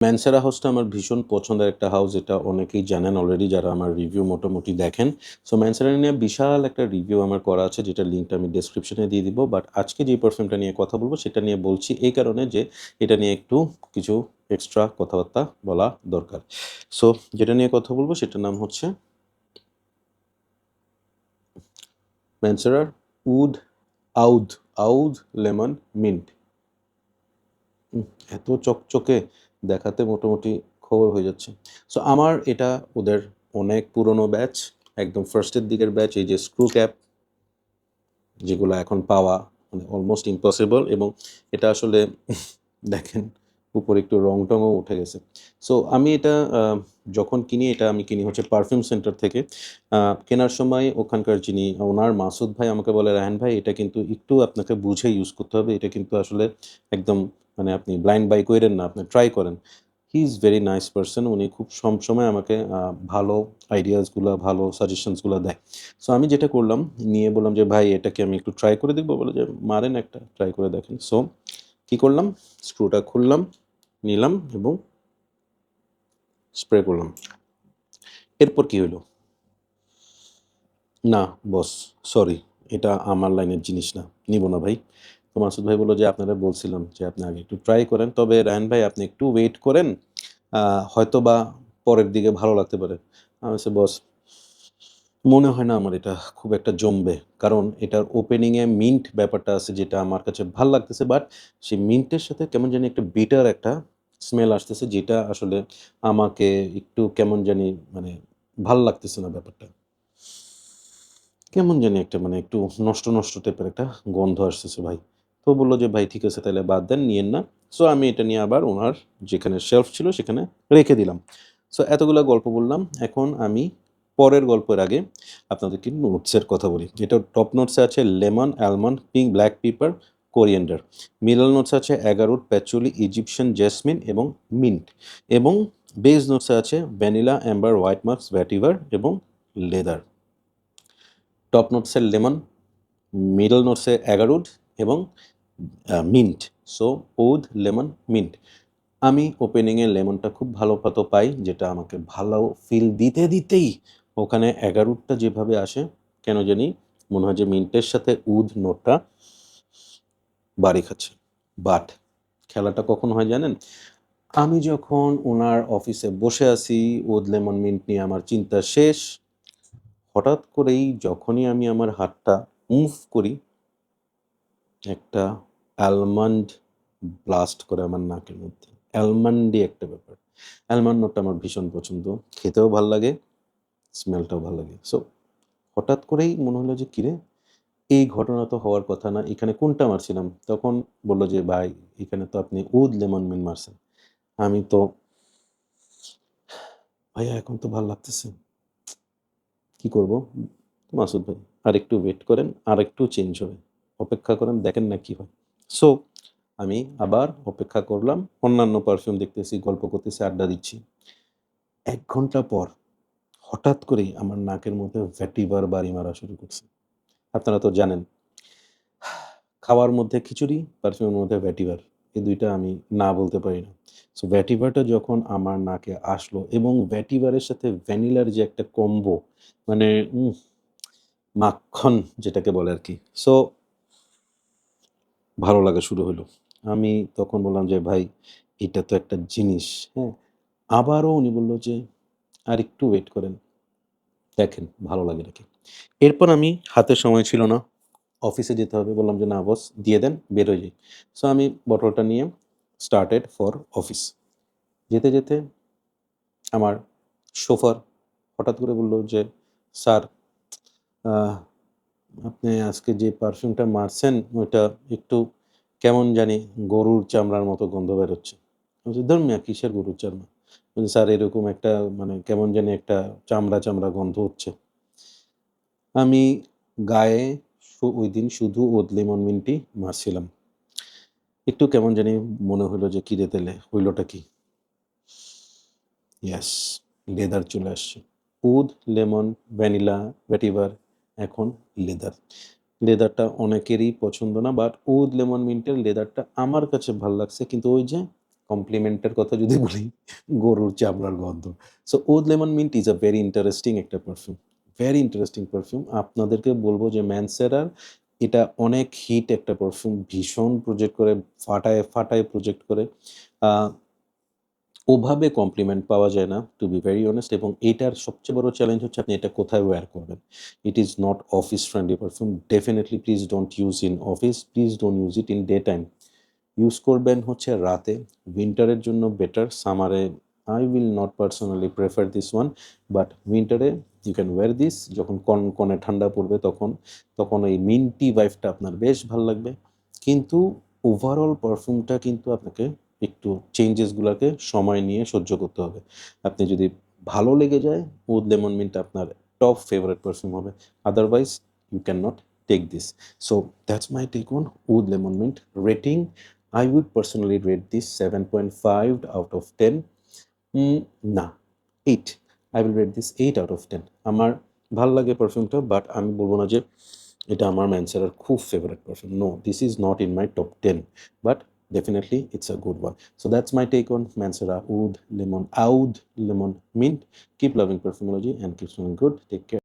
ম্যানসেরা হাউসটা আমার ভীষণ পছন্দের একটা হাউস। এটা অনেকেই জানেন অলরেডি যারা আমার রিভিউ মোটামুটি দেখেন। সো ম্যানসেরা নিয়ে বিশাল একটা রিভিউ আমার করা আছে যেটার লিঙ্কটা আমি ডেসক্রিপশনে দিয়ে দিব। বাট আজকে যে পারফিউমটা নিয়ে কথা বলব সেটা নিয়ে বলছি এই কারণে যে এটা নিয়ে একটু কিছু এক্সট্রা কথাবার্তা বলা দরকার। সো যেটা নিয়ে কথা বলব সেটার নাম হচ্ছে ম্যানসেরার উড আউধ লেমন মিন্ট। এত চকচকে দেখাতে মোটামুটি খবর হয়ে যাচ্ছে। সো আমার এটা ওদের অনেক পুরনো ব্যাচ, একদম ফার্স্টের দিকের ব্যাচ। এই যে স্ক্রু ক্যাপ যেগুলো এখন পাওয়া মানে অলমোস্ট ইম্পসিবল, এবং এটা আসলে দেখেন উপরে একটু রং টংও উঠে গেছে। সো আমি এটা যখন কিনি, এটা আমি কিনি হচ্ছে পারফিউম সেন্টার থেকে। কেনার সময় ওখানকার যিনি ওনার মাসুদ ভাই আমাকে বলে, রায়হান ভাই এটা কিন্তু একটু আপনাকে বুঝে ইউজ করতে হবে, এটা কিন্তু আসলে একদম মানে আপনি ব্লাইন্ড বাই করেন না, আপনি ট্রাই করেন। He is very nice person, উনি খুব সবসময় আমাকে ভালো আইডিয়াসগুলো ভালো সাজেশনসগুলো দেয়। সো আমি যেটা করলাম, নিয়ে বললাম যে ভাই এটাকে আমি একটু ট্রাই করে দেখবো, বলে যে মারেন একটা ট্রাই করে দেখেন। সো কী করলাম, স্ক্রুটা খুললাম, নিলাম এবং স্প্রে করলাম। এরপর কি হলো, না বস সরি, এটা আমার লাইনের জিনিস না, নিব না ভাই। তো মাসুদ ভাই বললো যে আপনারা বলছিলাম যে আপনি আগে একটু ট্রাই করেন, তবে রায়হান ভাই আপনি একটু ওয়েট করেন, হয়তো বা পরের দিকে ভালো লাগতে পারে। আমি বলছি বস মনে হয় না আমার এটা খুব একটা জমবে, কারণ এটার ওপেনিংয়ে মিন্ট ব্যাপারটা আছে যেটা আমার কাছে ভাল লাগতেছে, বাট সেই মিন্টের সাথে কেমন জানি একটা বিটার একটা স্মেল আসতেছে যেটা আসলে আমাকে একটু কেমন জানি মানে ভাল লাগতেছে না ব্যাপারটা। কেমন জানি একটা মানে একটু নষ্ট, নষ্ট টাইপের একটা গন্ধ আসতেছে ভাই। তো বলল যে, "ভাই ঠিক আছে তাইলে বাদ দেন, নিয়েন না।" সো আমি এটা নিয়ে আবার উনার যেখানে শেলফ ছিল সেখানে রেখে দিলাম। সো এতগুলা গল্প বললাম। এখন আমি পরের গল্পের আগে আপনাদেরকে নোটসের কথা বলি। এটার টপ নোটসে আছে lemon, almond, pink, black pepper, coriander. Middle নোটসে আছে অ্যাগারুট, প্যাচুলি, ইজিপশিয়ান জেসমিন এবং মিন্ট, এবং বেস নোটসে আছে vanilla, amber, white musk, vetiver এবং লেদার। টপ নোটসে লেমন, মিডল নোটসে অ্যাগারুট এবং mint. So oud lemon mint. আমি ওপেনিংয়ে লেমনটা খুব ভালো মতো পাই, যেটা আমাকে ভালো ফিল দিতে দিতেই ওখানে অ্যাগারুটটা যেভাবে আসে কেন জানি মনে হয় যে মিন্টের সাথে উদ নোটটা বাড়ি খাচ্ছে। বাট খেলাটা কখন হয় জানেন? আমি যখন ওনার অফিসে বসে আছি, উদ লেমন মিন্ট নিয়ে আমার চিন্তা শেষ। হঠাৎ করেই যখনই আমি আমার হাতটা মুভ করি, একটা অ্যালমন্ড ব্লাস্ট করে আমার নাকের মধ্যে। অ্যালমন্ডি একটা ব্যাপার। অ্যালমন্ড নোটটা আমার ভীষণ পছন্দ। খেতেও ভাল লাগে, স্মেলটাও ভাল লাগে। সো হঠাৎ করেই মনে হলো যে কিরে! এই ঘটনা তো হওয়ার কথা না। এখানে কোনটা মারছিলাম? তখন বলল যে, "ভাই এখানে তো আপনি উড লেমন মিন্ট মারছেন।" আমি তো ভাইয়া এখন তো ভাল লাগতেছে। কি করব? মাসুদ ভাই আরেকটু ওয়েট করেন, আরেকটু চেঞ্জ হবে। অপেক্ষা করেন দেখেন না কি হয়। সো আমি আবার অপেক্ষা করলাম। অন্যান্য পারফিউম দেখতেছি, গল্প করতেছি, আড্ডা দিচ্ছি। ১ ঘন্টা পর হঠাৎ করেই আমার নাকের মধ্যে ভ্যাটিভার বাড়ি মারা শুরু করছে। আপনারা তো জানেন খাওয়ার মধ্যে খিচুড়ি, পারফিউমের মধ্যে ভ্যাটিভার। এই ২ টা আমি না বলতে পারি না। সো ভ্যাটিভারটা যখন আমার নাকে আসলো এবং ভ্যাটিভারের সাথে ভ্যানিলার যে একটা কম্বো মানে মাখন যেটাকে বলে আরকি। সো ভালো লাগা শুরু হলো। আমি তখন বললাম যে, "ভাই এটা তো একটা জিনিস।" হ্যাঁ? আবারও উনি বলল যে, "আরেকটু ওয়েট করেন। দেখেন ভালো লাগে নাকি।" এরপর আমি হাতে সময় ছিল না। অফিসে যেতে হবে। বললাম যে, "না বস দিয়ে দেন, বের হয়ে যাই।" সো আমি বটলটা নিয়ে স্টার্টেড ফর অফিস। যেতে, যেতে আমার শোফার হঠাৎ করে বলল যে, "স্যার আহ আপনি আজকে যে পারফিউমটা মারছেন ওইটা একটু কেমন জানি গরুর চামড়ার মতো গন্ধ বেরোচ্ছে।" আমি বলছি, "ধুর মিয়া কিসের গরুর চামড়া?" বলছে, "স্যার এরকম একটা মানে কেমন জানি একটা চামড়া, চামড়া গন্ধ হচ্ছে।" আমি গায়ে ওইদিন শুধু ওদ লেমন মিন্টই মারছিলাম। একটু কেমন জানি মনে হলো যে কিরে তাইলে হইলটা কি? ইয়েস, লেদার চলে আসছে। উদ, লেমন, ভ্যানিলা, ভেটিভার, এখন লেদার। লেদারটা অনেকেরই পছন্দ না, বাট উদ লেমন মিন্টের লেদারটা আমার কাছে ভাল লাগছে। কিন্তু ওই যে কমপ্লিমেন্টের কথা যদি বলি, গরুর চামড়ার গন্ধ। So oud lemon mint is a very interesting একটা পারফিউম। Very interesting perfume. আপনাদেরকে বলব যে ম্যানসেরার এটা অনেক হিট একটা পারফিউম। ভীষণ প্রজেক্ট করে, ফাটায়, ফাটায় প্রজেক্ট করে। আ ওভাবে কমপ্লিমেন্ট পাওয়া যায় না, টু বি ভেরি অনেস্ট, এবং এটার সবচেয়ে বড় চ্যালেঞ্জ হচ্ছে আপনি এটা কোথায় ওয়্যার করবেন। It is not office friendly perfume. Definitely please don't use in office, please don't use it in day time. Use করবেন হচ্ছে রাতে। উইন্টারের জন্য বেটার। সামারে I will not personally prefer this one, but উইন্টারে ইউ ক্যান ওয়্যার দিস। যখন কনকনে ঠান্ডা পড়বে তখন ওই মিন্টি ভাইবটা আপনার বেশ ভাল লাগবে। কিন্তু ওভারঅল পারফিউমটা কিন্তু আপনাকে একটু চেঞ্জেসগুলাকে সময় নিয়ে সহ্য করতে হবে। আপনি যদি ভালো লেগে যায়, উড লেমন মিন্ট আপনার টপ ফেভারিট পারফিউম হবে। Otherwise you can not take this. So that's my take on wood lemon mint. Rating, I would personally rate this 7.5 out of 10. না, 8. I will rate this 8 out of 10. আমার ভাল লাগে পারফিউমটা, but আমি বলব না যে এটা আমার ম্যানসেরার খুব favourite perfume. No, this is not in my top 10, but definitely it's a good one. So that's my take on Mansera Oud Lemon Mint. Keep loving perfumology and keep smelling good. Take care.